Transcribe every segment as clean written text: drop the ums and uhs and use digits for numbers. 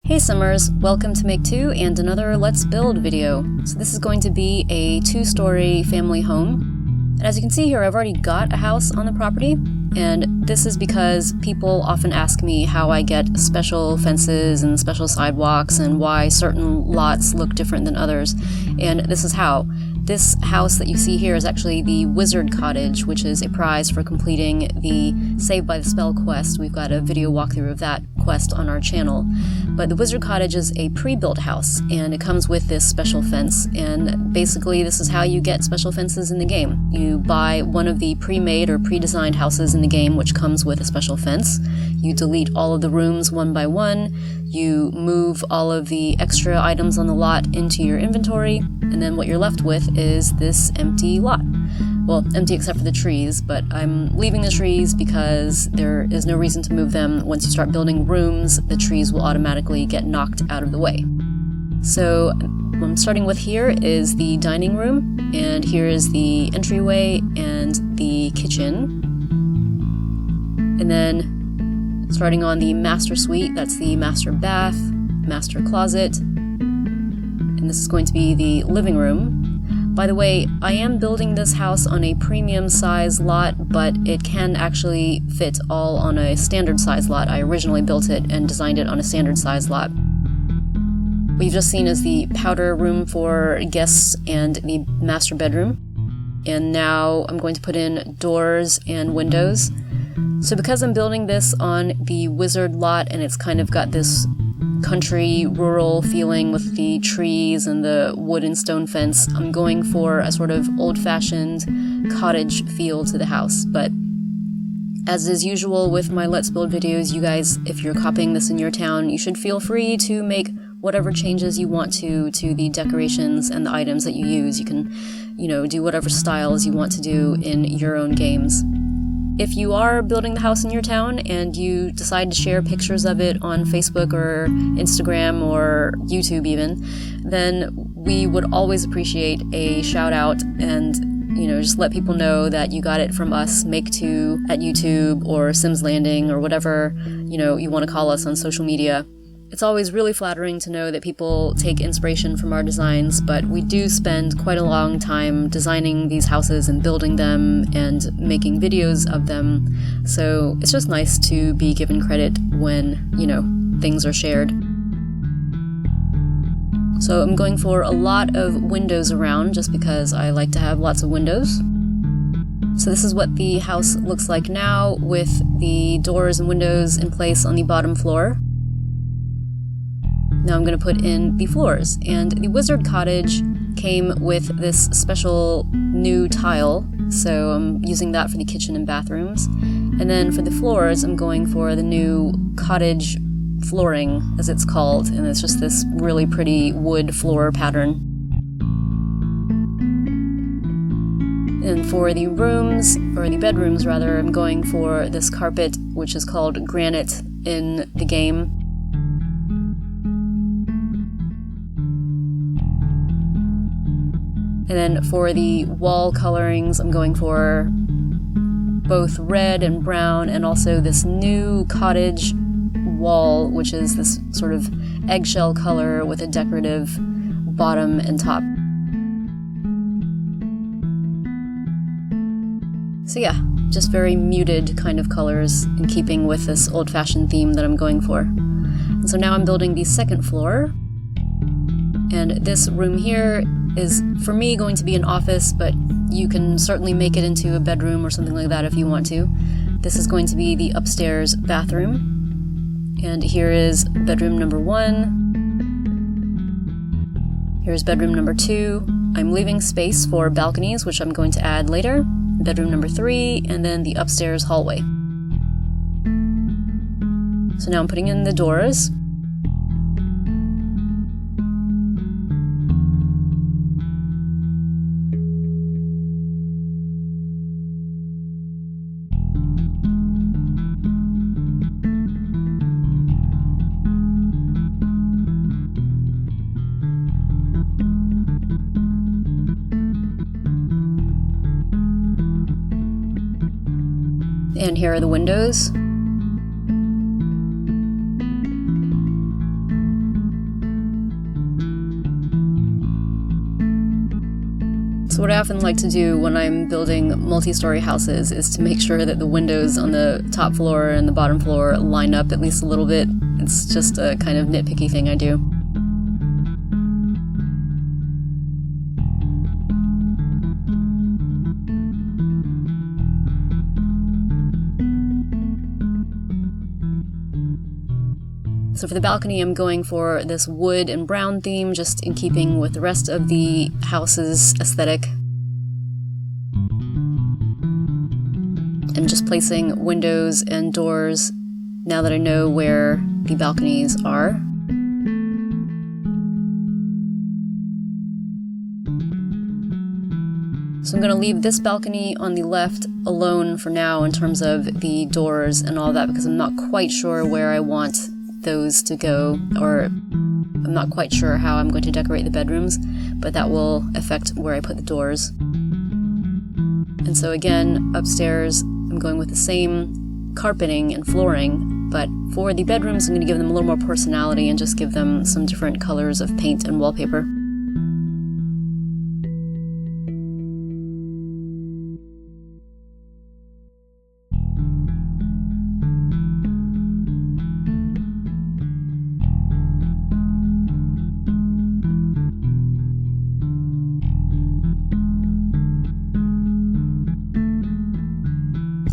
Hey Simmers, welcome to Make2 and another Let's Build video. So this is going to be a 2-story family home. And as you can see here, I've already got a house on the property. And this is because people often ask me how I get special fences and special sidewalks and why certain lots look different than others. And this is how. This house that you see here is actually the Wizard Cottage, which is a prize for completing the Saved by the Spell quest. We've got a video walkthrough of that quest on our channel. But the Wizard Cottage is a pre-built house, and it comes with this special fence. And basically, this is how you get special fences in the game. You buy one of the pre-made or pre-designed houses in the game, which comes with a special fence. You delete all of the rooms one by one. You move all of the extra items on the lot into your inventory, and then what you're left with is this empty lot. Well, empty except for the trees, but I'm leaving the trees because there is no reason to move them. Once you start building rooms, the trees will automatically get knocked out of the way. So what I'm starting with here is the dining room, and here is the entryway and the kitchen. And then starting on the master suite, that's the master bath, master closet, and this is going to be the living room. By the way, I am building this house on a premium size lot, but it can actually fit all on a standard size lot. I originally built it and designed it on a standard size lot. What you've just seen is the powder room for guests and the master bedroom. And now I'm going to put in doors and windows. So because I'm building this on the Wizard lot and it's kind of got this country, rural feeling with the trees and the wood and stone fence, I'm going for a sort of old-fashioned cottage feel to the house. But as is usual with my Let's Build videos, you guys, if you're copying this in your town, you should feel free to make whatever changes you want to the decorations and the items that you use. You can, do whatever styles you want to do in your own games. If you are building the house in your town and you decide to share pictures of it on Facebook or Instagram or YouTube even, then we would always appreciate a shout out and, just let people know that you got it from us, Make2 at YouTube or Sims Landing or whatever, you want to call us on social media. It's always really flattering to know that people take inspiration from our designs, but we do spend quite a long time designing these houses and building them and making videos of them, so it's just nice to be given credit when, things are shared. So I'm going for a lot of windows around, just because I like to have lots of windows. So this is what the house looks like now, with the doors and windows in place on the bottom floor. Now I'm going to put in the floors, and the Wizard Cottage came with this special new tile, so I'm using that for the kitchen and bathrooms. And then for the floors, I'm going for the new cottage flooring, as it's called, and it's just this really pretty wood floor pattern. And for the rooms, or the bedrooms rather, I'm going for this carpet, which is called granite in the game. And then for the wall colorings, I'm going for both red and brown, and also this new cottage wall, which is this sort of eggshell color with a decorative bottom and top. So yeah, just very muted kind of colors in keeping with this old-fashioned theme that I'm going for. And so now I'm building the second floor. And this room here is, for me, going to be an office, but you can certainly make it into a bedroom or something like that if you want to. This is going to be the upstairs bathroom. And here is bedroom number 1. Here's bedroom number 2. I'm leaving space for balconies, which I'm going to add later. Bedroom number 3, and then the upstairs hallway. So now I'm putting in the doors. And here are the windows. So what I often like to do when I'm building multi-story houses is to make sure that the windows on the top floor and the bottom floor line up at least a little bit. It's just a kind of nitpicky thing I do. So for the balcony, I'm going for this wood and brown theme, just in keeping with the rest of the house's aesthetic. And just placing windows and doors now that I know where the balconies are. So I'm going to leave this balcony on the left alone for now in terms of the doors and all that, because I'm not quite sure where I want those to go, or I'm not quite sure how I'm going to decorate the bedrooms, but that will affect where I put the doors. And so again, upstairs, I'm going with the same carpeting and flooring, but for the bedrooms, I'm going to give them a little more personality and just give them some different colors of paint and wallpaper.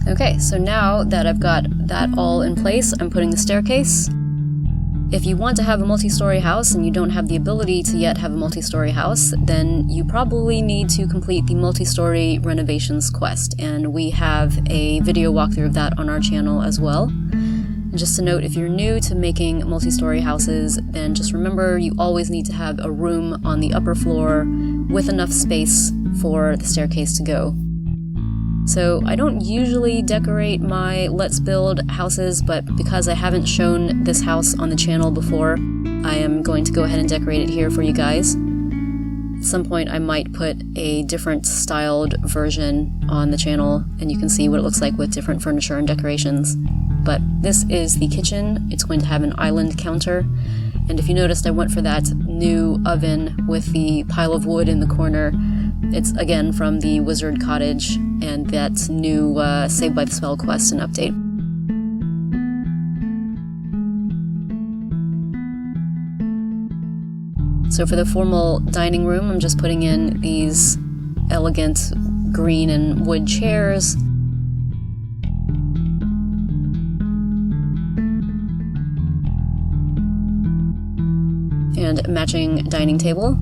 Okay, so now that I've got that all in place, I'm putting the staircase. If you want to have a multi-story house and you don't have the ability to yet have a multi-story house, then you probably need to complete the multi-story renovations quest, and we have a video walkthrough of that on our channel as well. And just to note, if you're new to making multi-story houses, then just remember you always need to have a room on the upper floor with enough space for the staircase to go. So I don't usually decorate my Let's Build houses, but because I haven't shown this house on the channel before, I am going to go ahead and decorate it here for you guys. At some point I might put a different styled version on the channel, and you can see what it looks like with different furniture and decorations. But this is the kitchen. It's going to have an island counter, and if you noticed, I went for that new oven with the pile of wood in the corner. It's again from the Wizard Cottage, and that new Saved by the Spell quest and update. So for the formal dining room, I'm just putting in these elegant green and wood chairs. And a matching dining table.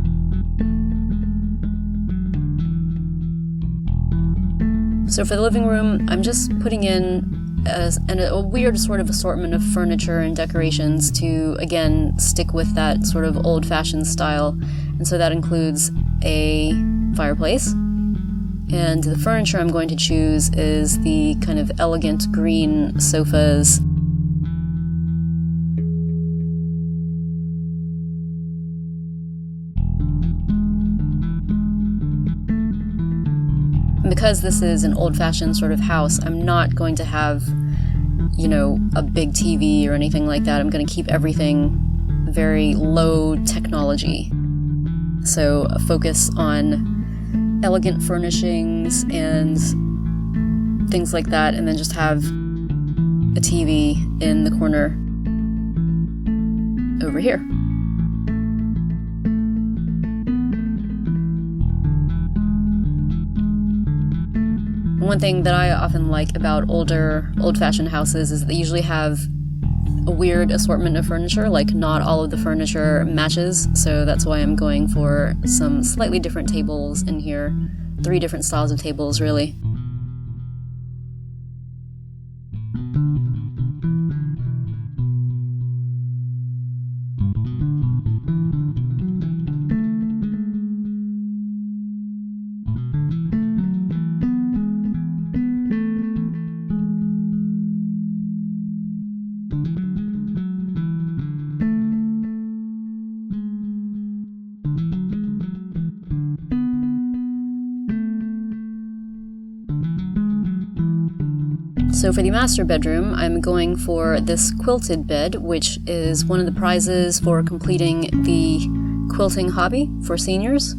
So for the living room, I'm just putting in a weird sort of assortment of furniture and decorations to, again, stick with that sort of old-fashioned style. And so that includes a fireplace. And the furniture I'm going to choose is the kind of elegant green sofas. Because this is an old-fashioned sort of house, I'm not going to have, you know, a big TV or anything like that. I'm going to keep everything very low technology. So a focus on elegant furnishings and things like that, and then just have a TV in the corner over here. One thing that I often like about old-fashioned houses is that they usually have a weird assortment of furniture, like not all of the furniture matches, so that's why I'm going for some slightly different tables in here. 3 different styles of tables, really. So for the master bedroom, I'm going for this quilted bed, which is one of the prizes for completing the quilting hobby for seniors.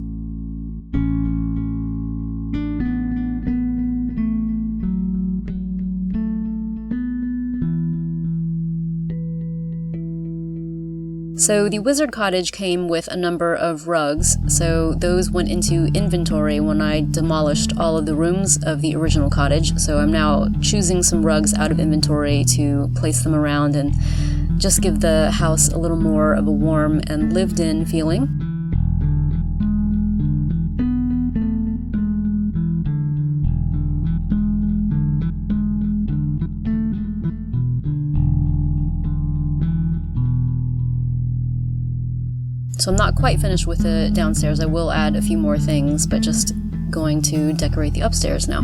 So the wizard cottage came with a number of rugs, so those went into inventory when I demolished all of the rooms of the original cottage. So I'm now choosing some rugs out of inventory to place them around and just give the house a little more of a warm and lived-in feeling. So I'm not quite finished with the downstairs. I will add a few more things, but just going to decorate the upstairs now.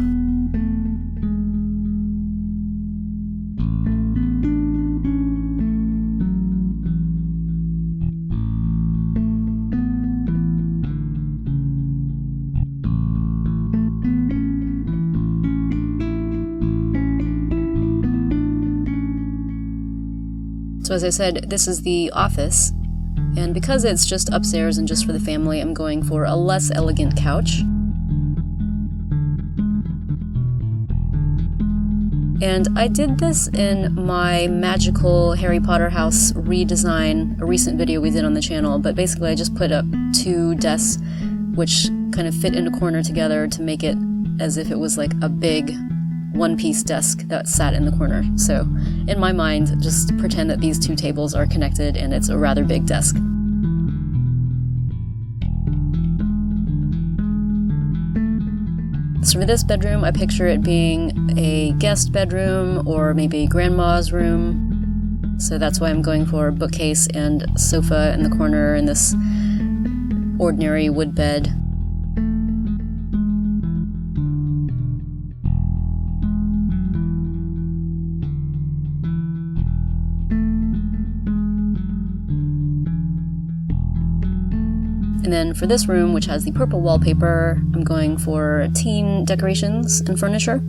So as I said, this is the office. And because it's just upstairs and just for the family, I'm going for a less elegant couch. And I did this in my magical Harry Potter house redesign, a recent video we did on the channel, but basically I just put up 2 desks which kind of fit in a corner together to make it as if it was like a big one-piece desk that sat in the corner. So in my mind, just pretend that these 2 tables are connected and it's a rather big desk. So for this bedroom, I picture it being a guest bedroom or maybe grandma's room. So that's why I'm going for a bookcase and sofa in the corner and this ordinary wood bed. And then for this room, which has the purple wallpaper, I'm going for teen decorations and furniture.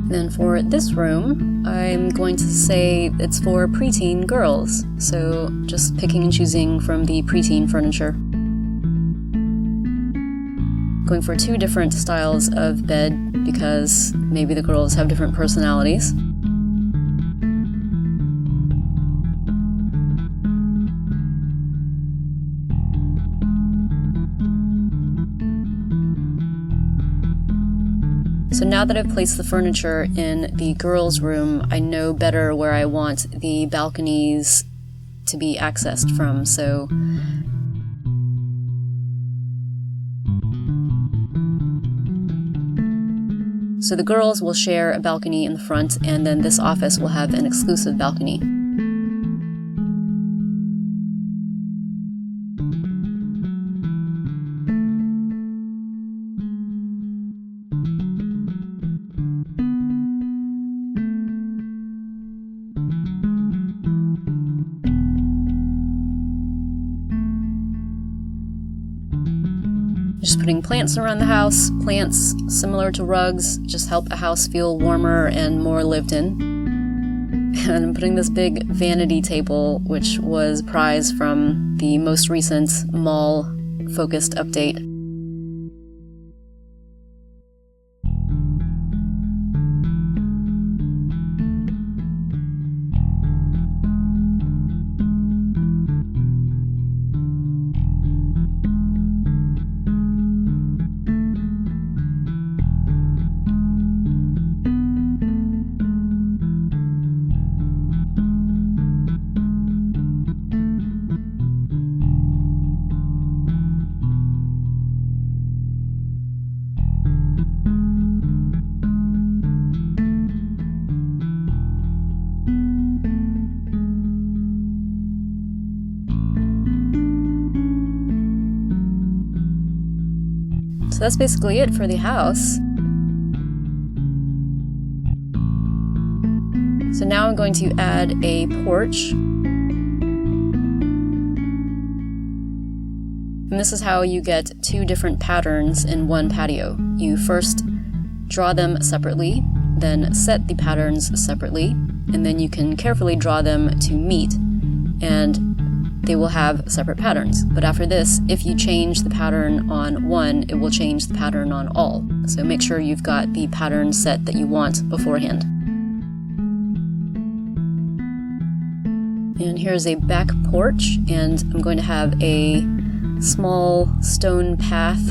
Then for this room, I'm going to say it's for preteen girls, so just picking and choosing from the preteen furniture. Going for 2 different styles of bed because maybe the girls have different personalities. So now that I've placed the furniture in the girls' room, I know better where I want the balconies to be accessed from, so the girls will share a balcony in the front, and then this office will have an exclusive balcony. Just putting plants around the house. Plants, similar to rugs, just help a house feel warmer and more lived in. And I'm putting this big vanity table, which was prize from the most recent mall-focused update. So that's basically it for the house. So now I'm going to add a porch. And this is how you get 2 different patterns in one patio. You first draw them separately, then set the patterns separately, and then you can carefully draw them to meet, and they will have separate patterns. But after this, if you change the pattern on one, it will change the pattern on all. So make sure you've got the pattern set that you want beforehand. And here's a back porch, and I'm going to have a small stone path,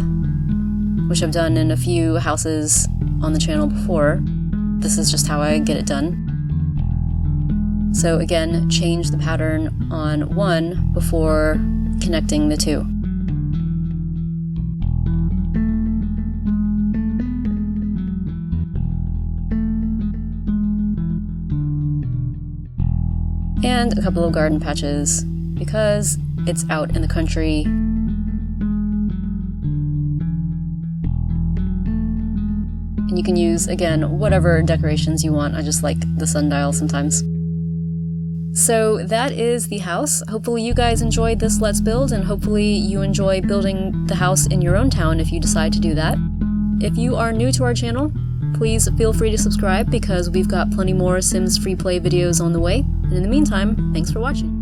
which I've done in a few houses on the channel before. This is just how I get it done. So again, change the pattern on one before connecting the two. And a couple of garden patches, because it's out in the country. And you can use, again, whatever decorations you want. I just like the sundial sometimes. So that is the house. Hopefully you guys enjoyed this Let's Build, and hopefully you enjoy building the house in your own town if you decide to do that. If you are new to our channel, please feel free to subscribe because we've got plenty more Sims FreePlay videos on the way. And in the meantime, thanks for watching.